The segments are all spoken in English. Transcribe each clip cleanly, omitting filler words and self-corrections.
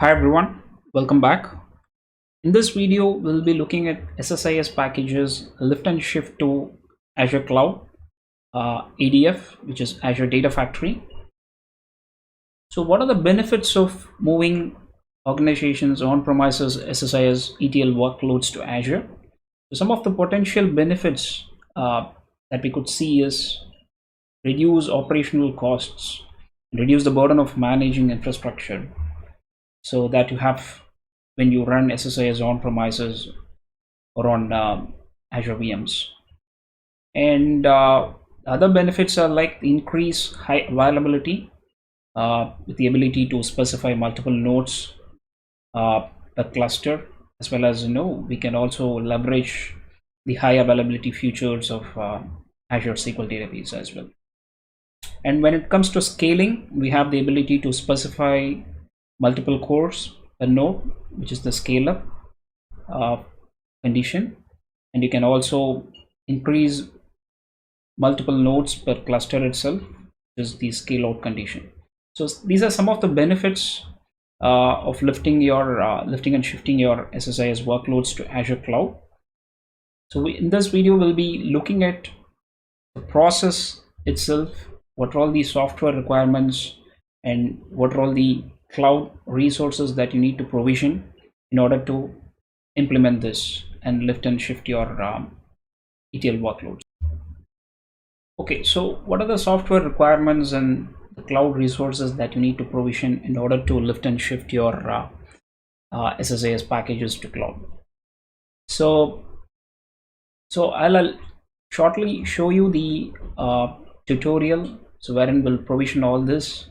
Hi everyone, welcome back. In this video, we'll be looking at SSIS packages lift and shift to Azure Cloud, ADF, which is Azure Data Factory. So what are the benefits of moving organizations on-premises SSIS ETL workloads to Azure? So some of the potential benefits that we could see is reduce operational costs, reduce the burden of managing infrastructure, so that you have when you run SSIS on premises or on Azure VMs. And other benefits are like the increase high availability with the ability to specify multiple nodes per cluster, as well as we can also leverage the high availability features of Azure SQL Database as well. And when it comes to scaling, we have the ability to specify multiple cores per node, which is the scale up condition, and you can also increase multiple nodes per cluster itself, which is the scale out condition. So these are some of the benefits of lifting and shifting your SSIS workloads to Azure Cloud. So in this video, we'll be looking at the process itself, what are all the software requirements, and what are all the cloud resources that you need to provision in order to implement this and lift and shift your ETL workloads. Okay, so what are the software requirements and the cloud resources that you need to provision in order to lift and shift your SSIS packages to cloud? So I'll shortly show you the tutorial, so wherein we'll provision all this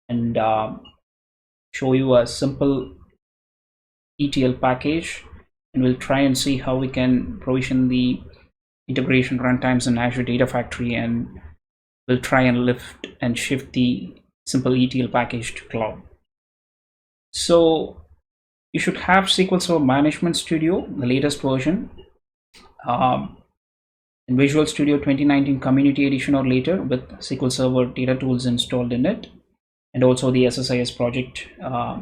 and show you a simple ETL package, and we'll try and see how we can provision the integration runtimes in Azure Data Factory, and we'll try and lift and shift the simple ETL package to cloud. So you should have SQL Server Management Studio, the latest version, in Visual Studio 2019 Community Edition or later, with SQL Server Data Tools installed in it, and also the SSIS project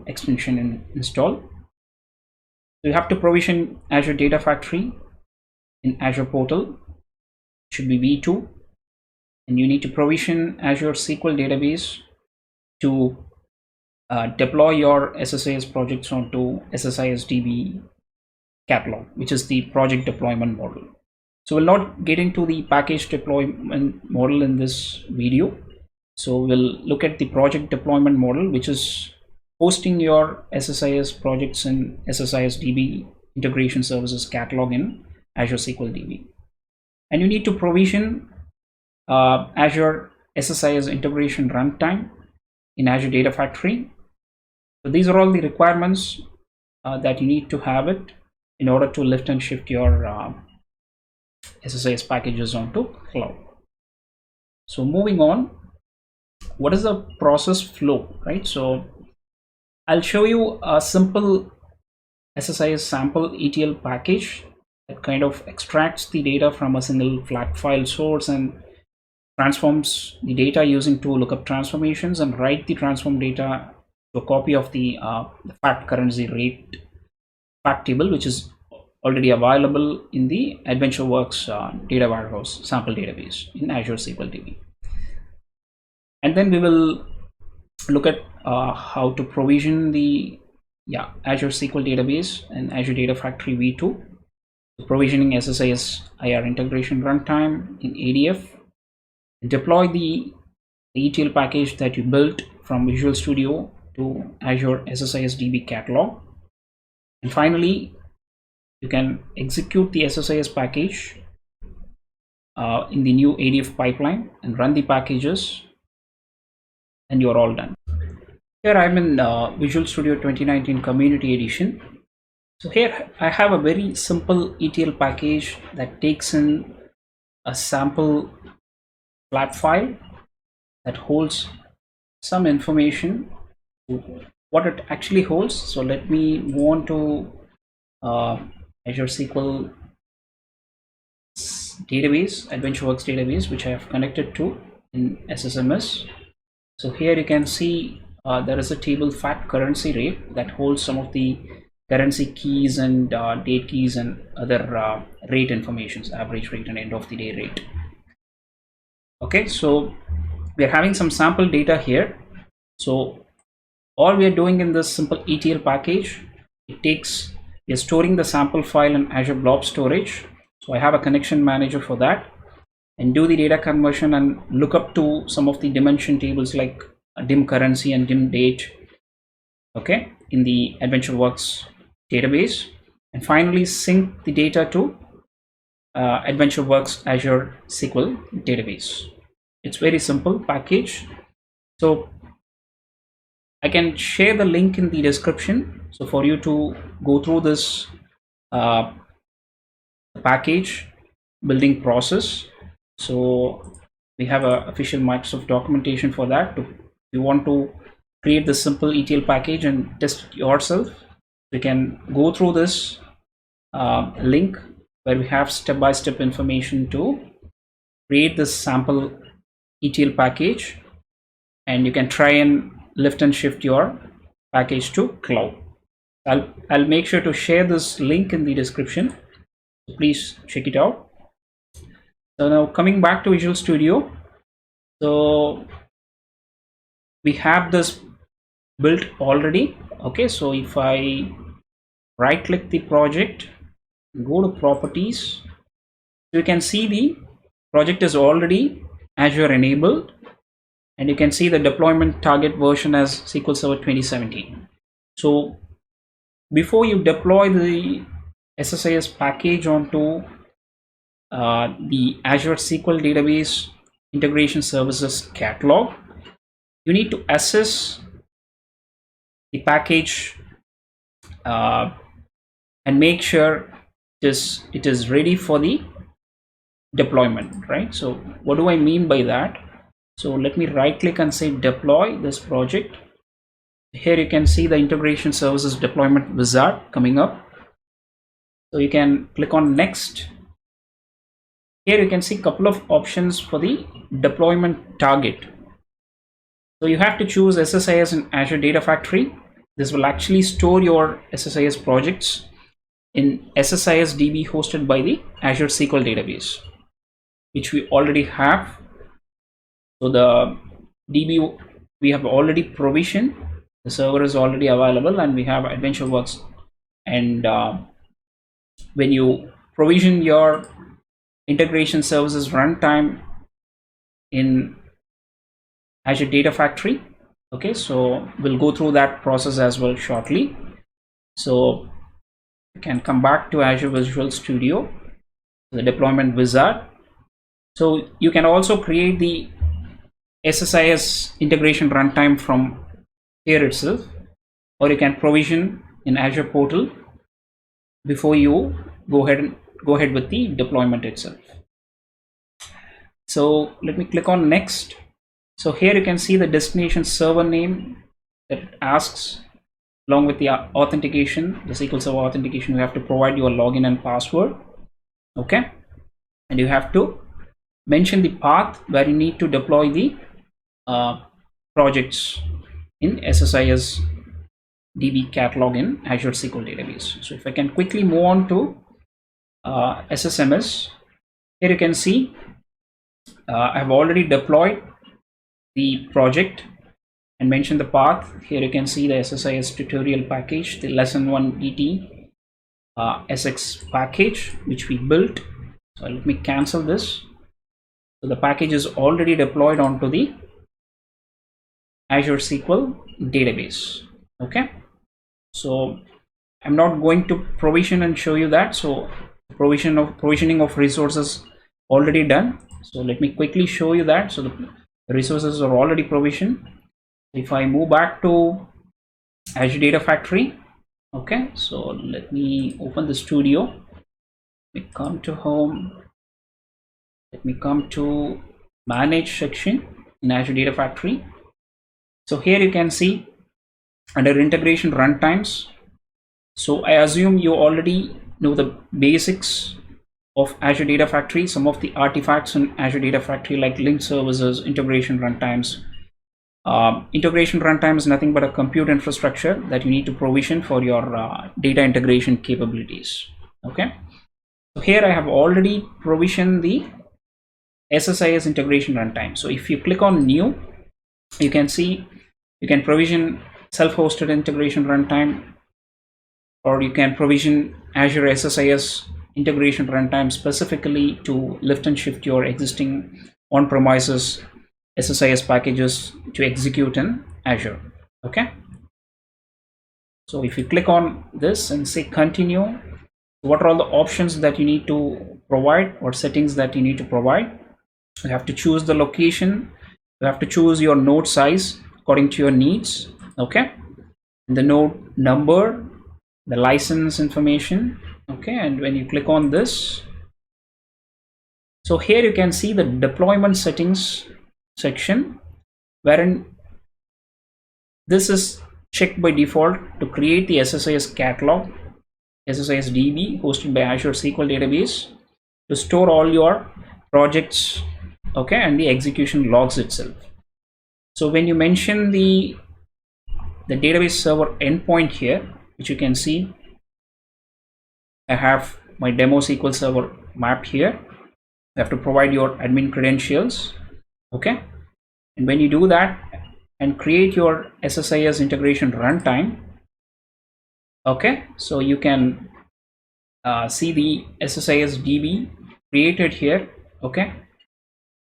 extension installed. So you have to provision Azure Data Factory in Azure portal, it should be V2, and you need to provision Azure SQL Database to deploy your SSIS projects onto SSIS DB catalog, which is the project deployment model. So we'll not get into the package deployment model in this video. So we'll look at the project deployment model, which is hosting your SSIS projects in SSIS DB Integration Services catalog in Azure SQL DB. And you need to provision Azure SSIS Integration Runtime in Azure Data Factory. So these are all the requirements that you need to have it in order to lift and shift your SSIS packages onto cloud. So moving on, what is the process flow, right? So I'll show you a simple SSIS sample ETL package that kind of extracts the data from a single flat file source and transforms the data using two lookup transformations, and write the transform data to a copy of the fact currency rate fact table, which is already available in the AdventureWorks data warehouse sample database in Azure SQL DB. And then we will look at how to provision the Azure SQL Database and Azure Data Factory V2, provisioning SSIS IR integration runtime in ADF, deploy the ETL package that you built from Visual Studio to Azure SSIS DB catalog, and finally you can execute the SSIS package in the new ADF pipeline and run the packages, and you're all done. Here I'm in Visual Studio 2019 Community Edition. So here I have a very simple ETL package that takes in a sample flat file that holds some information, what it actually holds. So let me move on to Azure SQL database, AdventureWorks database, which I have connected to in SSMS. So here you can see there is a table fact currency rate that holds some of the currency keys and date keys and other rate informations, average rate and end of the day rate. Okay, so we are having some sample data here. So all we are doing in this simple ETL package, we are storing the sample file in Azure Blob Storage. So I have a connection manager for that, and do the data conversion and look up to some of the dimension tables like dim currency and dim date, okay, in the AdventureWorks database, and finally sync the data to AdventureWorks Azure SQL Database. It's very simple package. So I can share the link in the description, so for you to go through this package building process. So we have a official Microsoft documentation for that. If you want to create the simple ETL package and test it yourself, you can go through this link where we have step-by-step information to create this sample ETL package, and you can try and lift and shift your package to cloud. I'll make sure to share this link in the description, so please check it out. So now coming back to Visual Studio, so we have this built already. Okay, so if I right click the project, go to properties, you can see the project is already Azure enabled, and you can see the deployment target version as SQL Server 2017. So before you deploy the SSIS package onto the Azure SQL Database Integration Services catalog, you need to assess the package and make sure it is ready for the deployment, right? So what do I mean by that? So let me right click and say deploy this project. Here you can see the integration services deployment wizard coming up. So you can click on next. Here you can see a couple of options for the deployment target. So you have to choose SSIS in Azure Data Factory. This will actually store your SSIS projects in SSIS DB hosted by the Azure SQL Database, which we already have. So the DB we have already provisioned, the server is already available, and we have AdventureWorks. And when you provision your integration services runtime in Azure Data Factory, okay, so we'll go through that process as well shortly. So you can come back to Azure Visual Studio, the deployment wizard. So you can also create the SSIS integration runtime from here itself, or you can provision in Azure portal before you go ahead with the deployment itself. So let me click on next. So here you can see the destination server name that it asks, along with the authentication, the SQL Server authentication. You have to provide your login and password, okay, and you have to mention the path where you need to deploy the projects in SSIS DB catalog in Azure SQL Database. So if I can quickly move on to SSMS, here you can see I have already deployed the project and mentioned the path. Here you can see the SSIS tutorial package, the lesson 1 dtexec package which we built. So let me cancel this. So the package is already deployed onto the Azure SQL Database. Okay, so I'm not going to provision and show you that. So provisioning of resources already done. So let me quickly show you that. So the resources are already provisioned. If I move back to Azure Data Factory, okay, so let me open the studio. Let me come to home. Let me come to manage section in Azure Data Factory. So here you can see under integration runtimes. So I assume you already know the basics of Azure Data Factory, some of the artifacts in Azure Data Factory like linked services, integration runtimes, Integration runtime is nothing but a compute infrastructure that you need to provision for your data integration capabilities. Okay, so here I have already provisioned the SSIS integration runtime. So if you click on new, you can see you can provision self-hosted integration runtime, or you can provision Azure SSIS integration runtime specifically to lift and shift your existing on-premises SSIS packages to execute in Azure. Okay, so if you click on this and say continue, what are all the options that you need to provide, or settings that you need to provide? You have to choose the location, you have to choose your node size according to your needs. Okay, and the node number, the license information. Okay, and when you click on this, so here you can see the deployment settings section, wherein this is checked by default to create the SSIS catalog, SSIS DB hosted by Azure SQL Database, to store all your projects, okay, and the execution logs itself. So when you mention the database server endpoint here, which you can see, I have my demo SQL Server map here. You have to provide your admin credentials. Okay, and when you do that and create your SSIS integration runtime, okay, so you can see the SSIS DB created here. Okay,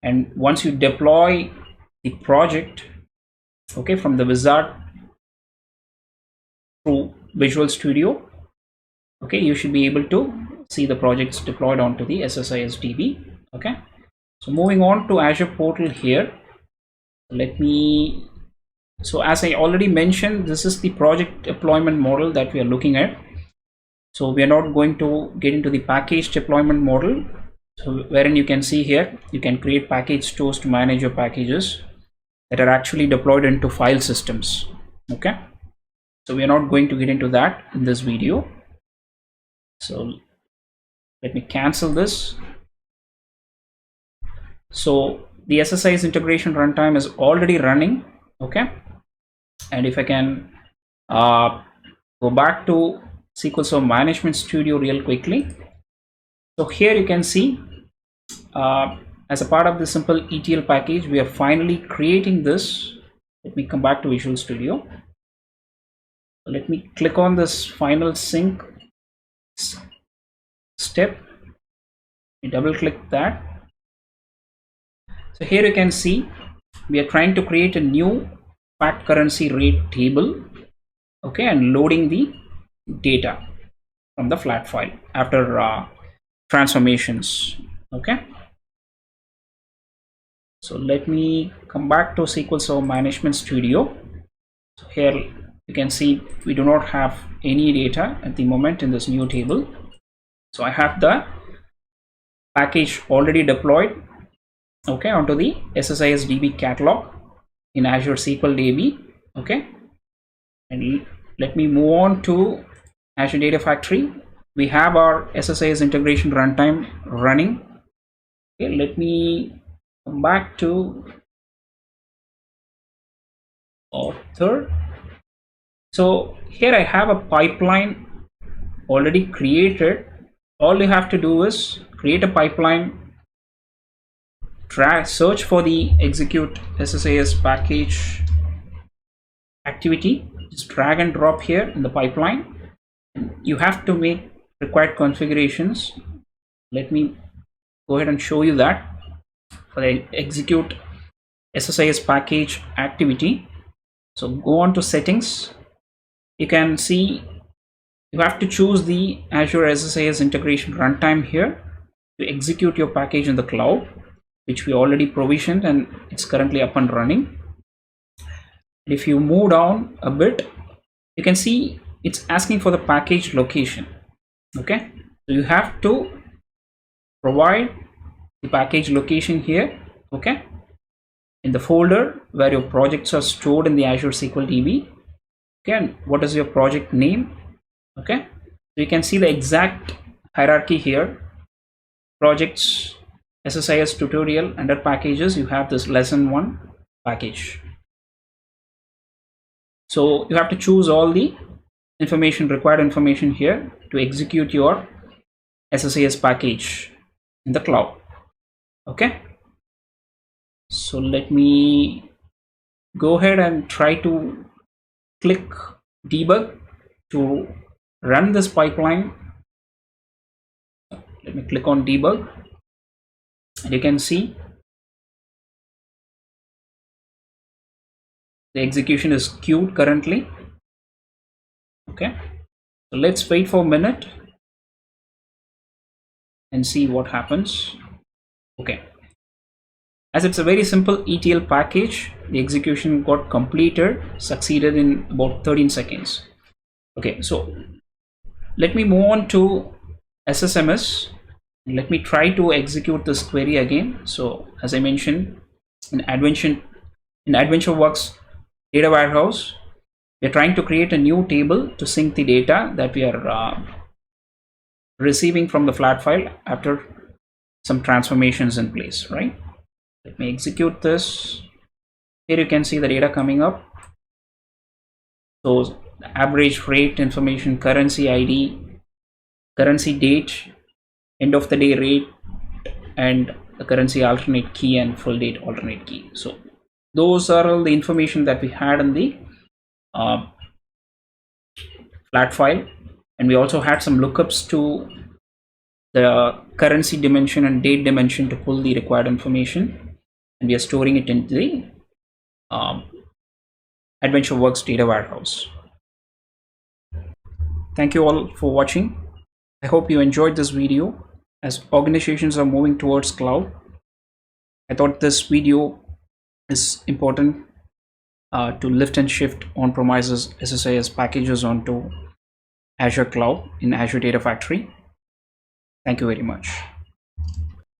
and once you deploy the project, okay, from the wizard through Visual Studio, okay, you should be able to see the projects deployed onto the SSIS DB. Okay, so moving on to Azure portal here, so as I already mentioned, this is the project deployment model that we are looking at. So we are not going to get into the package deployment model, so wherein you can see here you can create package stores to manage your packages that are actually deployed into file systems. Okay, so we are not going to get into that in this video. So let me cancel this. So the SSIS integration runtime is already running. Okay, and if I can go back to SQL Server Management Studio real quickly. So here you can see as a part of the simple ETL package, we are finally creating this. Let me come back to Visual Studio. Let me click on this final sync step. Double click that. So here you can see we are trying to create a new fact currency rate table. Okay, and loading the data from the flat file after transformations. Okay, so let me come back to SQL Server Management Studio. So here you can see we do not have any data at the moment in this new table. So I have the package already deployed, okay, onto the SSIS DB catalog in Azure SQL DB. Okay, and let me move on to Azure Data Factory. We have our SSIS integration runtime running. Okay, let me come back to author. So here I have a pipeline already created. All you have to do is create a pipeline, search for the execute SSIS package activity, just drag and drop here in the pipeline. You have to make required configurations. Let me go ahead and show you that. For the execute SSIS package activity, so go on to settings. You can see you have to choose the Azure SSIS integration runtime here to execute your package in the cloud, which we already provisioned and it's currently up and running. If you move down a bit, you can see it's asking for the package location. Okay, so you have to provide the package location here, okay, in the folder where your projects are stored in the Azure SQL DB. Okay, and what is your project name? Okay, so you can see the exact hierarchy here. Projects, SSIS tutorial, under packages you have this lesson 1 package. So you have to choose all the required information here to execute your SSIS package in the cloud. Okay, so let me go ahead and try to click debug to run this pipeline. Let me click on debug, and you can see the execution is queued currently. Okay, so let's wait for a minute and see what happens. Okay, as it's a very simple ETL package, the execution got succeeded in about 13 seconds. Okay, so let me move on to SSMS. Let me try to execute this query again. So as I mentioned, in AdventureWorks data warehouse, we're trying to create a new table to sync the data that we are receiving from the flat file after some transformations in place, right? Let me execute this. Here you can see the data coming up. So the average rate information, currency ID, currency date, end of the day rate, and the currency alternate key and full date alternate key. So those are all the information that we had in the flat file, and we also had some lookups to the currency dimension and date dimension to pull the required information, and we are storing it into the AdventureWorks data warehouse. Thank you all for watching. I hope you enjoyed this video. As organizations are moving towards cloud, I thought this video is important to lift and shift on-premises SSIS packages onto Azure Cloud in Azure Data Factory. Thank you very much.